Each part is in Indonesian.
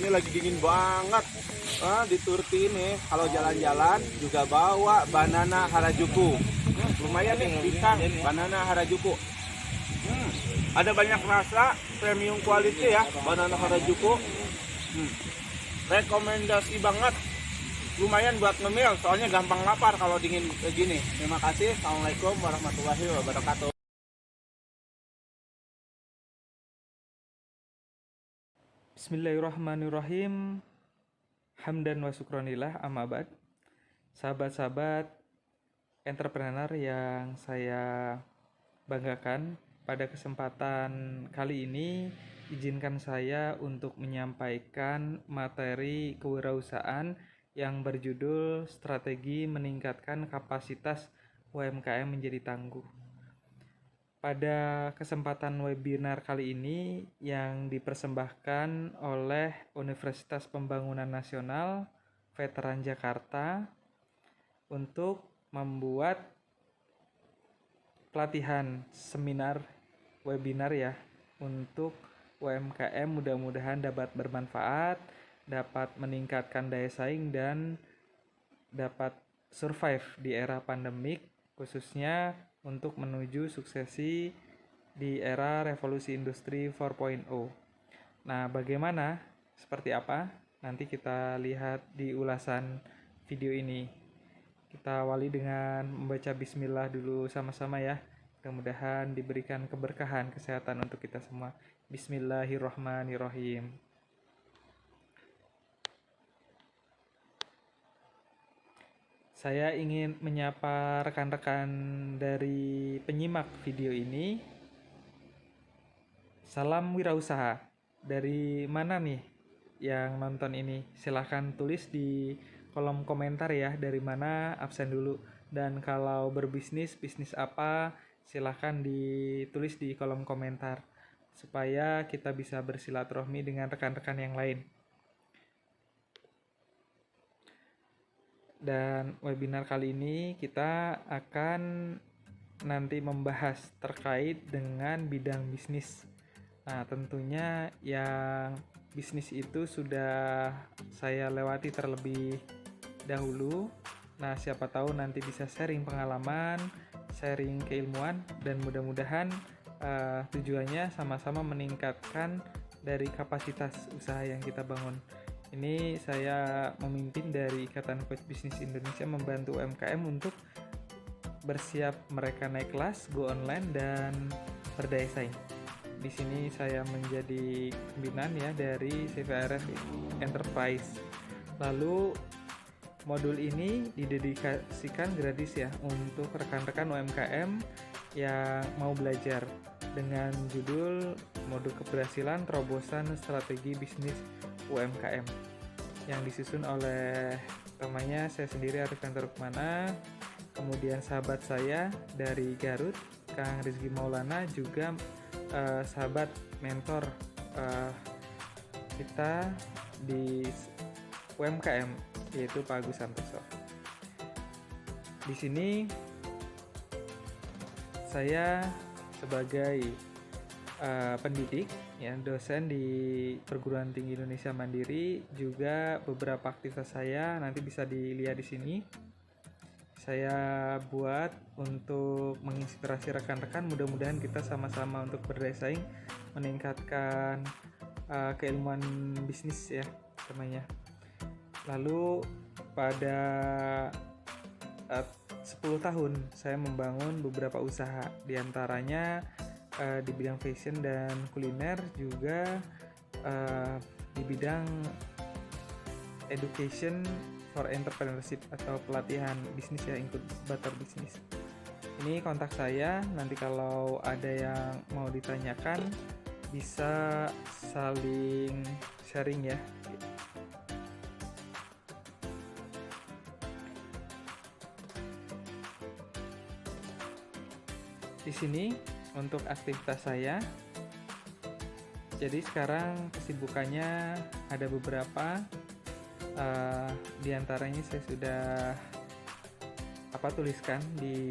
ini lagi dingin banget. Di Turki ini kalau jalan-jalan juga bawa banana Harajuku. Lumayan nih pisang banana Harajuku. Ada banyak rasa, premium quality ya banana Harajuku. Rekomendasi banget. Lumayan buat ngemil, soalnya gampang lapar kalau dingin begini. Terima kasih. Assalamualaikum warahmatullahi wabarakatuh. Bismillahirrahmanirrahim. Hamdan wa syukronillah, amma ba'd. Sahabat-sahabat entrepreneur yang saya banggakan, pada kesempatan kali ini izinkan saya untuk menyampaikan materi kewirausahaan yang berjudul Strategi Meningkatkan Kapasitas UMKM Menjadi Tangguh. Pada kesempatan webinar kali ini yang dipersembahkan oleh Universitas Pembangunan Nasional Veteran Jakarta untuk membuat pelatihan seminar webinar ya untuk UMKM, mudah-mudahan dapat bermanfaat, dapat meningkatkan daya saing dan dapat survive di era pandemik, khususnya untuk menuju suksesi di era revolusi industri 4.0. Nah, bagaimana? Seperti apa? Nanti kita lihat di ulasan video ini. Kita awali dengan membaca bismillah dulu sama-sama ya. Mudah-mudahan diberikan keberkahan kesehatan untuk kita semua. Bismillahirrahmanirrahim. Saya ingin menyapa rekan-rekan dari penyimak video ini. Salam wirausaha. Dari mana nih yang nonton ini? Silahkan tulis di kolom komentar ya, dari mana, absen dulu. Dan kalau berbisnis, bisnis apa, silahkan ditulis di kolom komentar supaya kita bisa bersilaturahmi dengan rekan-rekan yang lain. Dan webinar kali ini kita akan nanti membahas terkait dengan bidang bisnis. Nah, tentunya yang bisnis itu sudah saya lewati terlebih dahulu. Nah, siapa tahu nanti bisa sharing pengalaman, sharing keilmuan, dan mudah-mudahan tujuannya sama-sama meningkatkan dari kapasitas usaha yang kita bangun. Ini saya memimpin dari Ikatan Coach Bisnis Indonesia membantu UMKM untuk bersiap mereka naik kelas, go online, dan berdaya saing. Di sini saya menjadi pimpinan ya dari CVRS Enterprise. Lalu modul ini didedikasikan gratis ya untuk rekan-rekan UMKM yang mau belajar dengan judul Modul Keberhasilan Terobosan Strategi Bisnis UMKM yang disusun oleh namanya saya sendiri Arifan Rukmana, kemudian sahabat saya dari Garut Kang Rizky Maulana, juga sahabat mentor kita di UMKM yaitu Pak Agus Santoso. Di sini saya sebagai pendidik ya, dosen di Perguruan Tinggi Indonesia Mandiri, juga beberapa aktivitas saya nanti bisa dilihat di sini. Saya buat untuk menginspirasi rekan-rekan, mudah-mudahan kita sama-sama untuk berdaya saing, meningkatkan keilmuan bisnis ya namanya. Lalu pada 10 tahun saya membangun beberapa usaha, diantaranya di bidang fashion dan kuliner, juga di bidang education for entrepreneurship atau pelatihan bisnis ya, inkubator bisnis. Ini kontak saya, nanti kalau ada yang mau ditanyakan bisa saling sharing ya. Di sini untuk aktivitas saya. Jadi sekarang kesibukannya ada beberapa, di antaranya saya sudah tuliskan di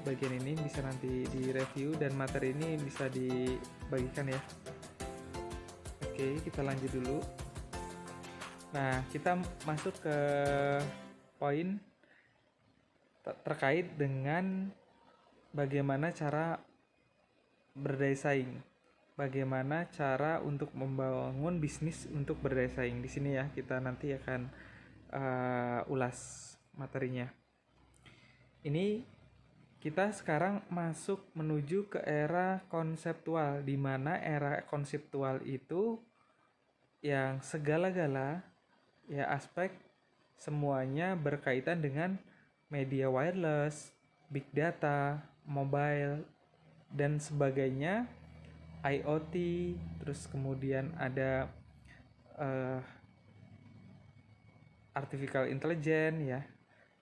bagian ini, bisa nanti di review dan materi ini bisa dibagikan ya. Oke, kita lanjut dulu. Nah, kita masuk ke poin terkait dengan bagaimana cara berdaya saing. Bagaimana cara untuk membangun bisnis untuk berdaya saing. Di sini ya kita nanti akan ulas materinya. Ini kita sekarang masuk menuju ke era konseptual, di mana era konseptual itu yang segala-gala ya aspek semuanya berkaitan dengan media wireless, big data, mobile dan sebagainya, IoT, terus kemudian ada artificial intelligence ya,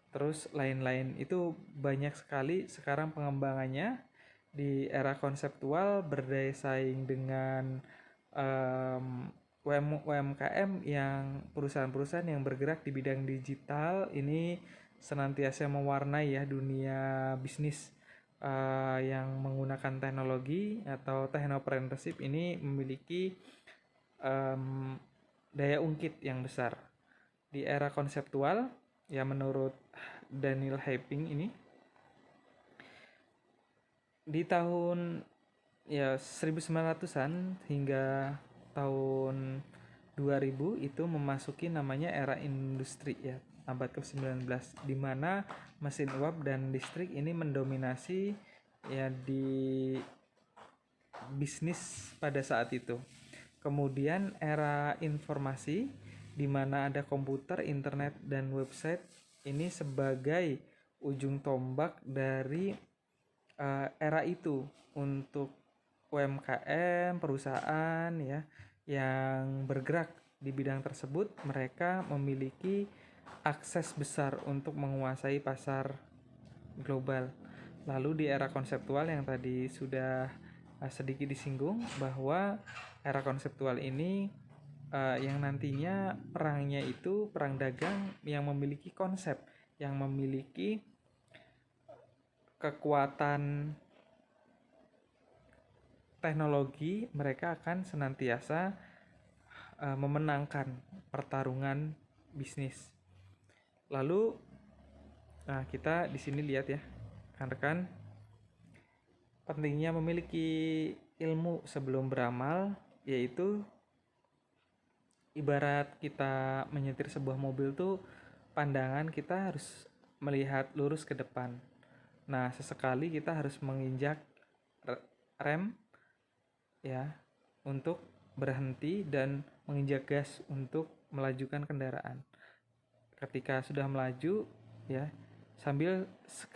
terus lain-lain. Itu banyak sekali sekarang pengembangannya di era konseptual, berdaya saing dengan UMKM yang perusahaan-perusahaan yang bergerak di bidang digital ini senantiasa mewarnai ya dunia bisnis yang menggunakan teknologi atau technopreneurship ini memiliki daya ungkit yang besar. Di era konseptual ya menurut Daniel Heping ini di tahun ya 1900-an hingga tahun 2000 itu memasuki namanya era industri ya, abad ke-19, di mana mesin uap dan listrik ini mendominasi ya di bisnis pada saat itu. Kemudian era informasi di mana ada komputer, internet dan website ini sebagai ujung tombak dari era itu untuk UMKM, perusahaan ya yang bergerak di bidang tersebut, mereka memiliki akses besar untuk menguasai pasar global. Lalu di era konseptual yang tadi sudah sedikit disinggung bahwa era konseptual ini yang nantinya perangnya itu perang dagang yang memiliki konsep, yang memiliki kekuatan teknologi, mereka akan senantiasa memenangkan pertarungan bisnis. Lalu kita di sini lihat ya, rekan-rekan, pentingnya memiliki ilmu sebelum beramal, yaitu ibarat kita menyetir sebuah mobil tuh pandangan kita harus melihat lurus ke depan. Nah, sesekali kita harus menginjak rem ya untuk berhenti dan menginjak gas untuk melajukan kendaraan. Ketika sudah melaju ya, sambil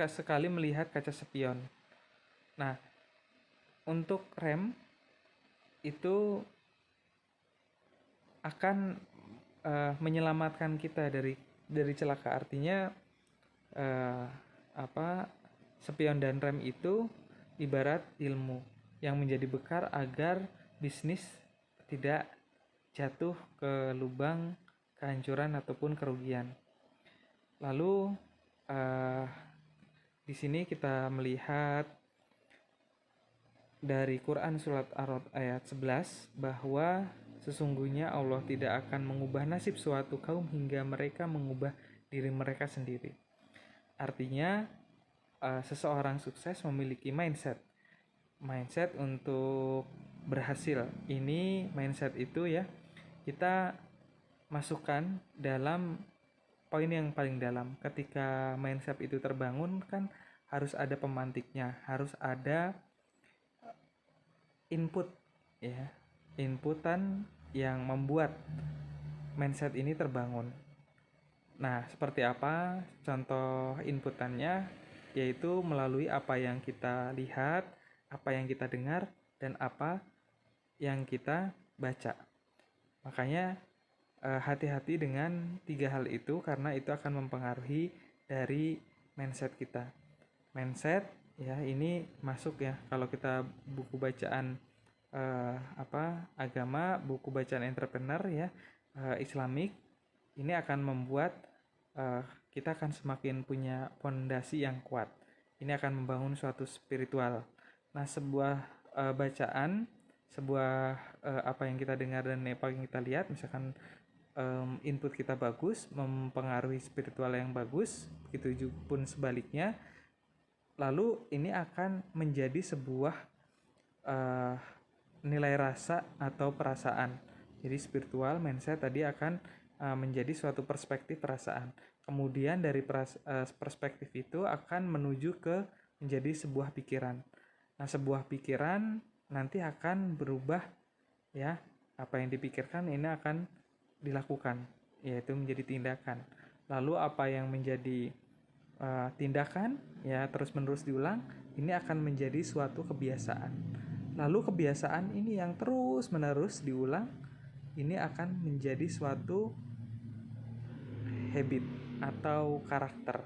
sekali melihat kaca spion. Nah, untuk rem itu akan menyelamatkan kita dari celaka. Artinya spion dan rem itu ibarat ilmu yang menjadi bekal agar bisnis tidak jatuh ke lubang kehancuran ataupun kerugian. Lalu di sini kita melihat dari Quran surat Ar-Ra'd ayat 11 bahwa sesungguhnya Allah tidak akan mengubah nasib suatu kaum hingga mereka mengubah diri mereka sendiri. Artinya seseorang sukses memiliki mindset untuk berhasil. Ini mindset itu ya kita masukkan dalam poin yang paling dalam. Ketika mindset itu terbangun kan harus ada pemantiknya, harus ada input ya, inputan yang membuat mindset ini terbangun. Nah, seperti apa contoh inputannya? Yaitu melalui apa yang kita lihat, apa yang kita dengar, dan apa yang kita baca. Makanya hati-hati dengan 3 hal itu karena itu akan mempengaruhi dari mindset kita. Mindset ya ini masuk ya kalau kita buku bacaan agama, buku bacaan entrepreneur ya Islamik, ini akan membuat kita akan semakin punya fondasi yang kuat. Ini akan membangun suatu spiritual. Nah, sebuah bacaan, sebuah apa yang kita dengar dan apa yang kita lihat, misalkan input kita bagus, mempengaruhi spiritual yang bagus, begitu pun sebaliknya. Lalu ini akan menjadi sebuah nilai rasa atau perasaan. Jadi spiritual mindset tadi akan menjadi suatu perspektif perasaan. Kemudian dari perspektif itu akan menuju ke menjadi sebuah pikiran. Nah, sebuah pikiran nanti akan berubah, ya. Apa yang dipikirkan ini akan dilakukan, yaitu menjadi tindakan. Lalu apa yang menjadi tindakan, ya, terus-menerus diulang, ini akan menjadi suatu kebiasaan. Lalu kebiasaan ini yang terus-menerus diulang, ini akan menjadi suatu habit atau karakter.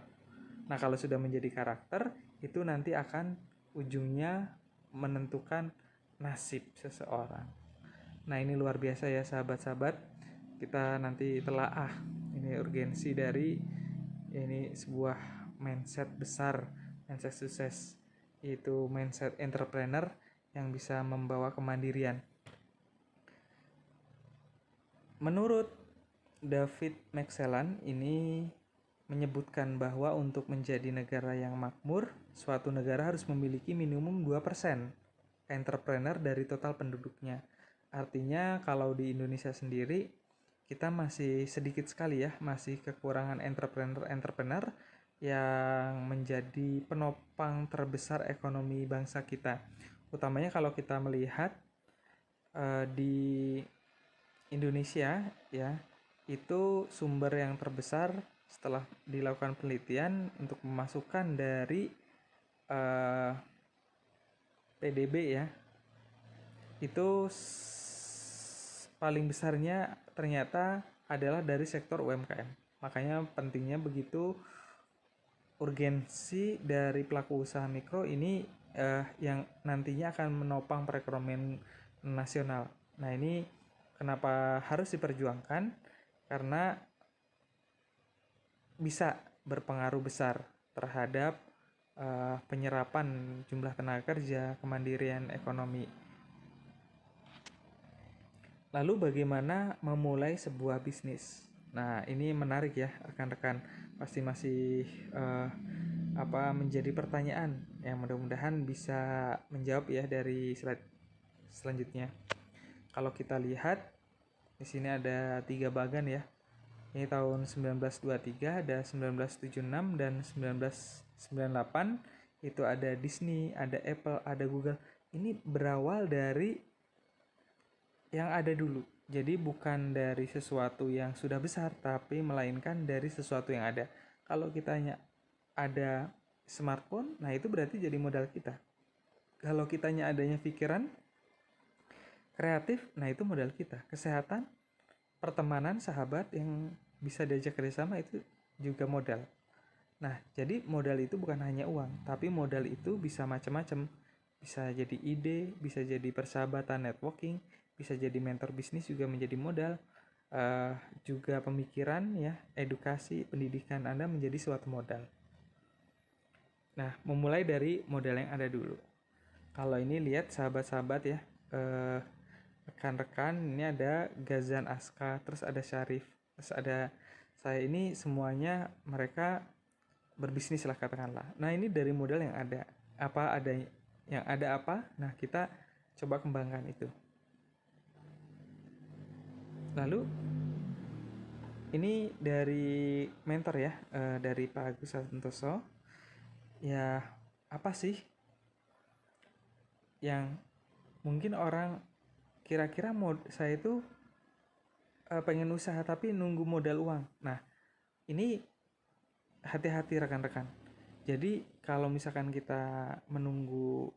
Nah, kalau sudah menjadi karakter, itu nanti akan ujungnya menentukan nasib seseorang. Nah, ini luar biasa ya sahabat-sahabat. Kita nanti telaah ini urgensi dari ini sebuah mindset besar, mindset sukses, yaitu mindset entrepreneur yang bisa membawa kemandirian. Menurut David McClellan ini menyebutkan bahwa untuk menjadi negara yang makmur, suatu negara harus memiliki minimum 2% entrepreneur dari total penduduknya. Artinya kalau di Indonesia sendiri kita masih sedikit sekali ya, masih kekurangan entrepreneur yang menjadi penopang terbesar ekonomi bangsa kita. Utamanya kalau kita melihat di Indonesia, ya, itu sumber yang terbesar setelah dilakukan penelitian untuk memasukkan dari PDB, ya, itu paling besarnya ternyata adalah dari sektor UMKM. Makanya pentingnya begitu urgensi dari pelaku usaha mikro ini yang nantinya akan menopang perekonomian nasional. Nah, ini kenapa harus diperjuangkan? Karena bisa berpengaruh besar terhadap penyerapan jumlah tenaga kerja, kemandirian ekonomi. Lalu bagaimana memulai sebuah bisnis? Nah, ini menarik ya rekan-rekan. Pasti masih menjadi pertanyaan yang mudah-mudahan bisa menjawab ya dari slide selanjutnya. Kalau kita lihat di sini ada 3 bagan ya. Ini tahun 1923, ada 1976 dan 1998. Itu ada Disney, ada Apple, ada Google. Ini berawal dari yang ada dulu. Jadi bukan dari sesuatu yang sudah besar, tapi melainkan dari sesuatu yang ada. Kalau kita ada smartphone, nah itu berarti jadi modal kita. Kalau kitanya adanya pikiran kreatif, nah itu modal kita. Kesehatan, pertemanan, sahabat yang bisa diajak kerjasama itu juga modal. Nah, jadi modal itu bukan hanya uang, tapi modal itu bisa macam-macam. Bisa jadi ide, bisa jadi persahabatan, networking, bisa jadi mentor bisnis juga menjadi modal. Juga pemikiran, ya, edukasi, pendidikan Anda menjadi suatu modal. Nah, memulai dari modal yang ada dulu. Kalau ini lihat sahabat-sahabat ya, rekan-rekan, ini ada Gazan Aska, terus ada Syarif, terus ada saya, ini semuanya mereka berbisnis lah katakanlah. Nah, ini dari modal yang ada. Yang ada apa? Nah, kita coba kembangkan itu. Lalu ini dari mentor ya, dari Pak Agus Santoso. Ya, apa sih yang mungkin orang kira-kira saya itu pengen usaha tapi nunggu modal uang. Nah, ini hati-hati rekan-rekan. Jadi kalau misalkan kita menunggu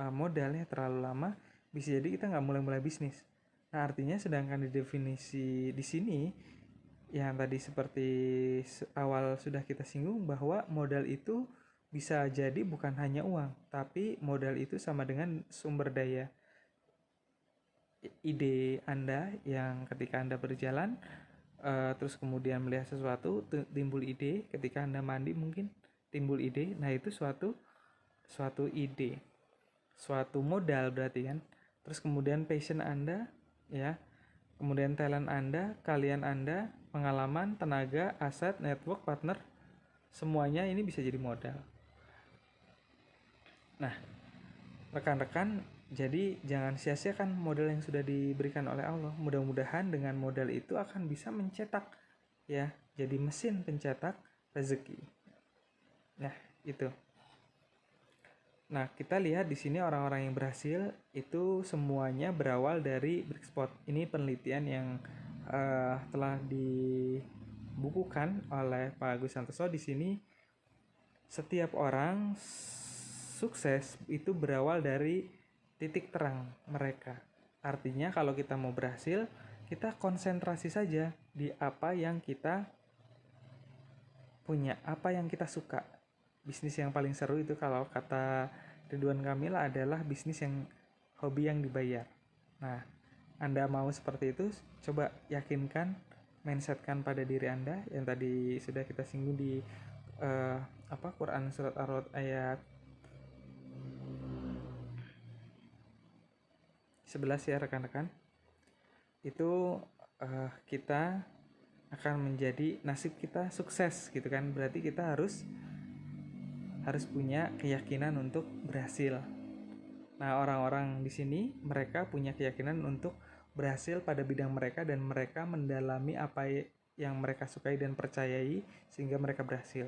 modalnya terlalu lama, bisa jadi kita nggak mulai-mulai bisnis. Nah, artinya sedangkan di definisi di sini yang tadi seperti awal sudah kita singgung bahwa modal itu bisa jadi bukan hanya uang, tapi modal itu sama dengan sumber daya. Ide Anda yang ketika Anda berjalan, terus kemudian melihat sesuatu, timbul ide. Ketika Anda mandi mungkin timbul ide. Nah, itu suatu ide, suatu modal berarti kan. Terus kemudian passion Anda, ya, kemudian talent Anda, kalian Anda, pengalaman, tenaga, aset, network, partner, semuanya ini bisa jadi modal. Nah, rekan-rekan, jadi jangan sia-siakan modal yang sudah diberikan oleh Allah. Mudah-mudahan dengan modal itu akan bisa mencetak, ya, jadi mesin pencetak rezeki. Nah, itu. Nah, kita lihat di sini orang-orang yang berhasil itu semuanya berawal dari Brickspot. Ini penelitian yang telah dibukukan oleh Pak Agus Santoso. Di sini setiap orang sukses itu berawal dari titik terang mereka. Artinya kalau kita mau berhasil, kita konsentrasi saja di apa yang kita punya, apa yang kita suka. Bisnis yang paling seru itu kalau kata Ridwan Kamil adalah bisnis yang hobi yang dibayar. Nah, Anda mau seperti itu, coba yakinkan, mindsetkan pada diri Anda yang tadi sudah kita singgung di Quran surat Ar-Ra'd ayat 11 ya rekan-rekan. Itu kita akan menjadi, nasib kita sukses gitu kan. Berarti kita harus punya keyakinan untuk berhasil. Nah, orang-orang di sini mereka punya keyakinan untuk berhasil pada bidang mereka dan mereka mendalami apa yang mereka sukai dan percayai sehingga mereka berhasil.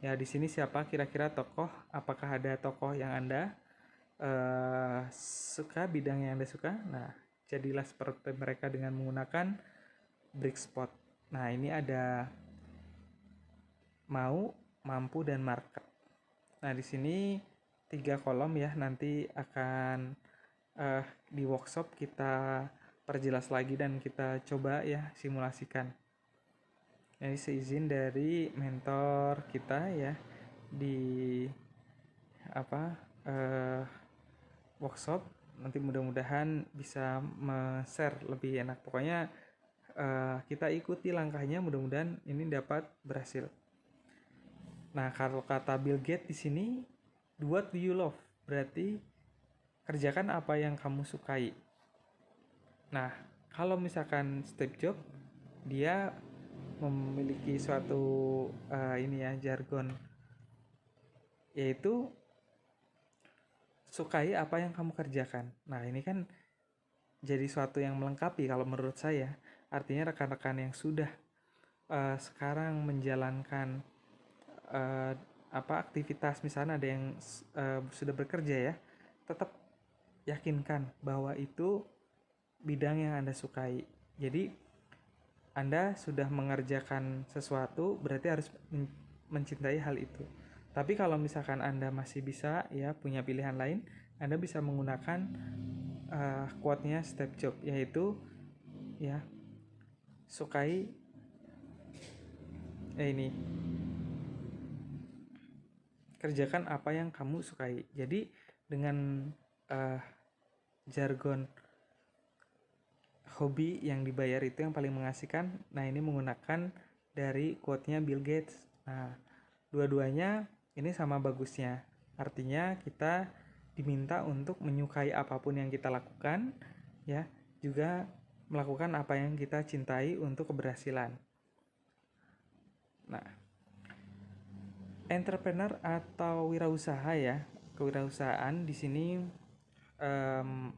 Ya, di sini siapa kira-kira tokoh? Apakah ada tokoh yang Anda suka, bidang yang Anda suka? Nah, jadilah seperti mereka dengan menggunakan Brickspot. Nah, ini ada mau, mampu, dan market. Nah, di sini 3 kolom ya, nanti akan di workshop kita perjelas lagi dan kita coba ya simulasikan. Ini seizin dari mentor kita ya di workshop. Nanti mudah-mudahan bisa share lebih enak. Pokoknya kita ikuti langkahnya, mudah-mudahan ini dapat berhasil. Nah, kalau kata Bill Gates di sini, do what do you love, berarti kerjakan apa yang kamu sukai. Nah, kalau misalkan Steve Jobs, dia memiliki suatu jargon, yaitu sukai apa yang kamu kerjakan. Nah, ini kan jadi suatu yang melengkapi kalau menurut saya. Artinya rekan-rekan yang sudah sekarang menjalankan aktivitas, misalnya ada yang sudah bekerja ya, tetap yakinkan bahwa itu bidang yang Anda sukai. Jadi Anda sudah mengerjakan sesuatu, berarti harus mencintai hal itu. Tapi kalau misalkan Anda masih bisa ya punya pilihan lain, Anda bisa menggunakan quote-nya Steve Jobs, yaitu ya sukai ini kerjakan apa yang kamu sukai. Jadi dengan jargon hobi yang dibayar itu yang paling mengasihkan. Nah, ini menggunakan dari quote-nya Bill Gates. Nah, dua-duanya ini sama bagusnya. Artinya kita diminta untuk menyukai apapun yang kita lakukan, ya, juga melakukan apa yang kita cintai untuk keberhasilan. Nah, entrepreneur atau wirausaha ya, kewirausahaan di sini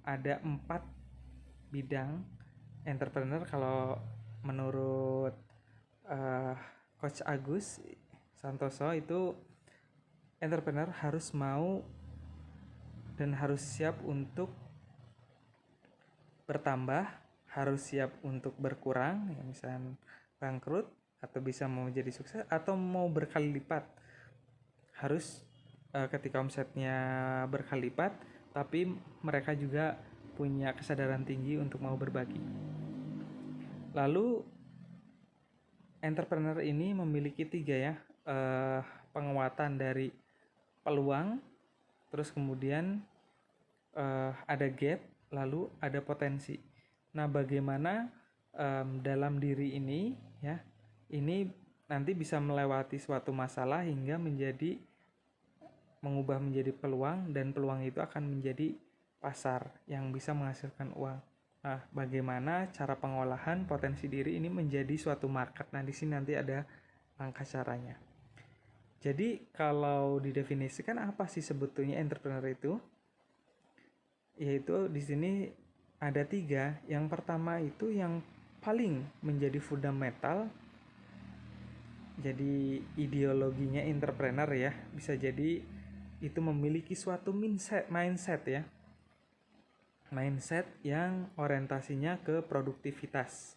ada 4 bidang entrepreneur kalau menurut Coach Agus Santoso. Itu entrepreneur harus mau dan harus siap untuk bertambah, harus siap untuk berkurang, ya, misalnya bangkrut atau bisa mau jadi sukses atau mau berkali lipat. Harus ketika omsetnya berkali lipat, tapi mereka juga punya kesadaran tinggi untuk mau berbagi. Lalu entrepreneur ini memiliki 3 ya, penguatan dari peluang, terus kemudian ada gap, lalu ada potensi. Nah, bagaimana dalam diri ini ya, ini nanti bisa melewati suatu masalah hingga mengubah menjadi peluang, dan peluang itu akan menjadi pasar yang bisa menghasilkan uang. Nah, bagaimana cara pengolahan potensi diri ini menjadi suatu market. Nah, di sini nanti ada langkah caranya. Jadi, kalau didefinisikan apa sih sebetulnya entrepreneur itu? Yaitu di sini ada 3. Yang pertama itu yang paling menjadi fundamental. Jadi ideologinya entrepreneur ya, bisa jadi itu memiliki suatu mindset ya. Mindset yang orientasinya ke produktivitas.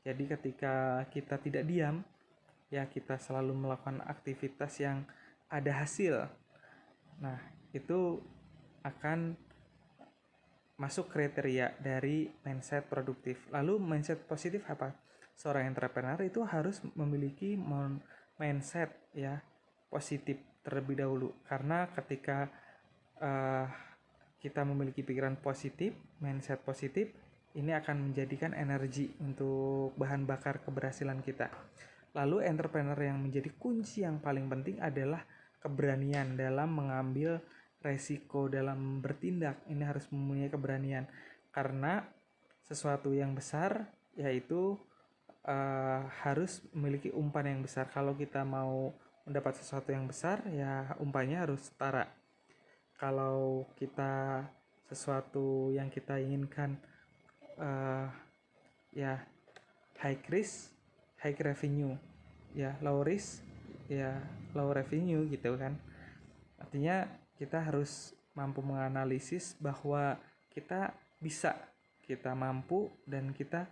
Jadi ketika kita tidak diam, ya kita selalu melakukan aktivitas yang ada hasil. Nah, itu akan masuk kriteria dari mindset produktif. Lalu mindset positif apa? Seorang entrepreneur itu harus memiliki mindset ya positif terlebih dahulu, karena ketika kita memiliki pikiran positif, mindset positif, ini akan menjadikan energi untuk bahan bakar keberhasilan kita. Lalu entrepreneur yang menjadi kunci yang paling penting adalah keberanian dalam mengambil resiko, dalam bertindak. Ini harus mempunyai keberanian, karena sesuatu yang besar yaitu harus memiliki umpan yang besar. Kalau kita mau mendapat sesuatu yang besar, ya umpannya harus setara. Kalau kita sesuatu yang kita inginkan ya high risk high revenue, ya low risk ya low revenue gitu kan. Artinya kita harus mampu menganalisis bahwa kita bisa, kita mampu, dan kita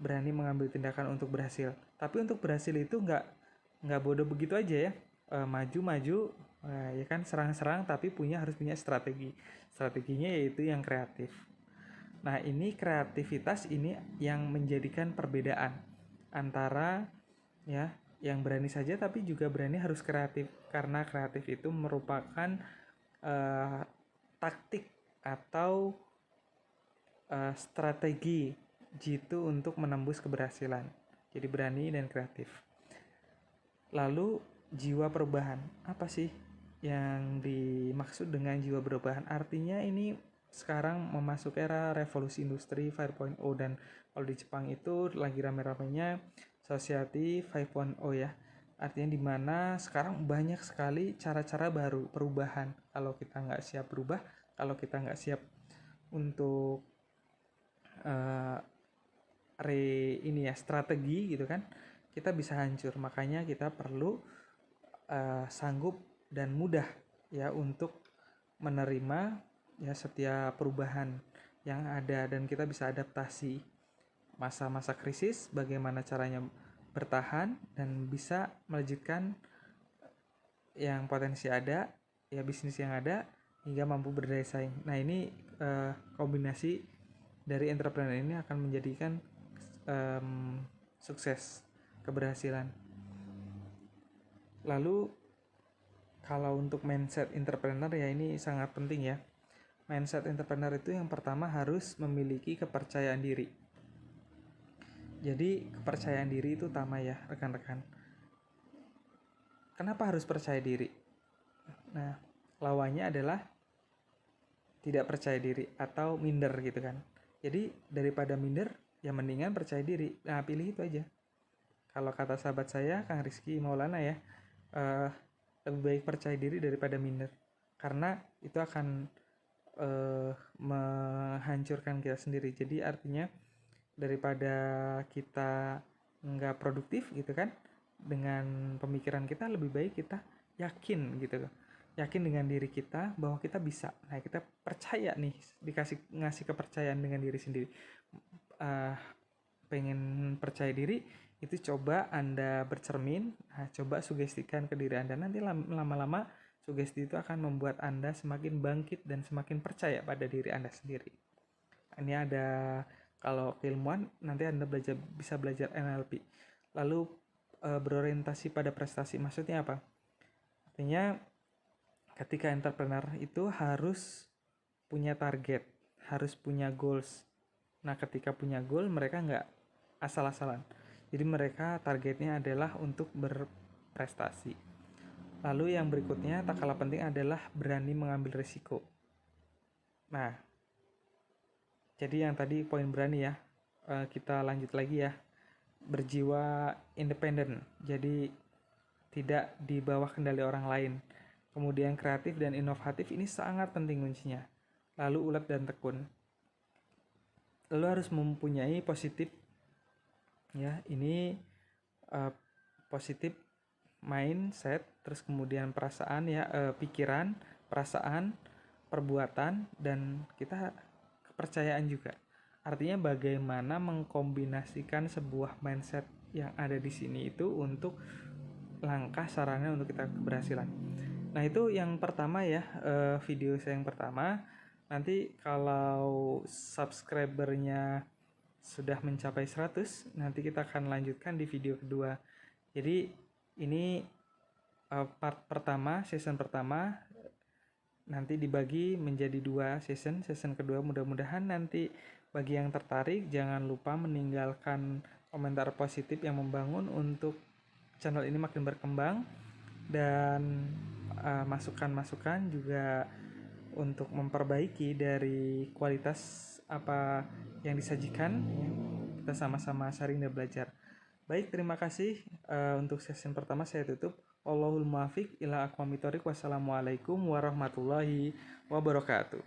berani mengambil tindakan untuk berhasil. Tapi untuk berhasil itu nggak bodoh begitu aja ya, maju ya kan, serang-serang, tapi harus punya strategi. Strateginya yaitu yang kreatif. Nah, ini kreativitas ini yang menjadikan perbedaan antara ya yang berani saja tapi juga berani harus kreatif, karena kreatif itu merupakan taktik atau strategi jitu untuk menembus keberhasilan. Jadi berani dan kreatif. Lalu jiwa perubahan. Apa sih yang dimaksud dengan jiwa perubahan? Artinya ini sekarang memasuki era revolusi industri 5.0, dan kalau di Jepang itu lagi rame-ramenya Society 5.0 ya. Artinya dimana sekarang banyak sekali cara-cara baru perubahan. Kalau kita nggak siap berubah, kalau kita nggak siap untuk strategi gitu kan, kita bisa hancur. Makanya kita perlu sanggup dan mudah ya untuk menerima ya setiap perubahan yang ada, dan kita bisa adaptasi. Masa-masa krisis bagaimana caranya bertahan dan bisa melanjutkan yang potensi ada, ya bisnis yang ada, hingga mampu berdaya saing. Nah, ini kombinasi dari entrepreneur ini akan menjadikan sukses, keberhasilan. Lalu kalau untuk mindset entrepreneur ya ini sangat penting ya. Mindset entrepreneur itu yang pertama harus memiliki kepercayaan diri. Jadi kepercayaan diri itu utama ya rekan-rekan. Kenapa harus percaya diri? Nah, lawannya adalah tidak percaya diri atau minder gitu kan. Jadi daripada minder, ya mendingan percaya diri. Nah, pilih itu aja. Kalau kata sahabat saya, Kang Rizky Maulana ya, lebih baik percaya diri daripada minder. Karena itu akan menghancurkan kita sendiri. Jadi artinya daripada kita nggak produktif gitu kan, dengan pemikiran kita, lebih baik kita yakin gitu loh. Yakin dengan diri kita bahwa kita bisa. Nah, kita percaya nih, ngasih kepercayaan dengan diri sendiri. Pengen percaya diri itu coba Anda bercermin, coba sugestikan ke diri Anda. Nanti lama-lama sugesti itu akan membuat Anda semakin bangkit dan semakin percaya pada diri Anda sendiri. Ini ada, kalau keilmuan nanti Anda bisa belajar NLP. Lalu berorientasi pada prestasi. Maksudnya apa? Artinya ketika entrepreneur itu harus punya target, harus punya goals. Nah, ketika punya goal, mereka nggak asal-asalan. Jadi mereka targetnya adalah untuk berprestasi. Lalu yang berikutnya tak kalah penting adalah berani mengambil risiko. Nah, Jadi yang tadi poin berani ya, kita lanjut lagi ya, berjiwa independen, jadi tidak di bawah kendali orang lain. Kemudian kreatif dan inovatif ini sangat penting kuncinya. Lalu ulet dan tekun. Lalu harus mempunyai positif ya, ini positif mindset, terus kemudian perasaan ya, pikiran, perasaan, perbuatan, dan kita kepercayaan juga. Artinya bagaimana mengkombinasikan sebuah mindset yang ada di sini itu untuk langkah sarana untuk kita keberhasilan. Nah itu yang pertama ya, video saya yang pertama. Nanti kalau subscribernya sudah mencapai 100, nanti kita akan lanjutkan di video kedua. Jadi ini part pertama, season pertama, nanti dibagi menjadi 2 season. Season kedua mudah-mudahan nanti bagi yang tertarik jangan lupa meninggalkan komentar positif yang membangun untuk channel ini makin berkembang, dan masukan-masukan juga untuk memperbaiki dari kualitas apa yang disajikan ya. Kita sama-sama sharing dan belajar. Baik, terima kasih. Untuk sesi pertama saya tutup. Wallahul muwaffiq ila aqwamit thoriq. Wassalamualaikum warahmatullahi wabarakatuh.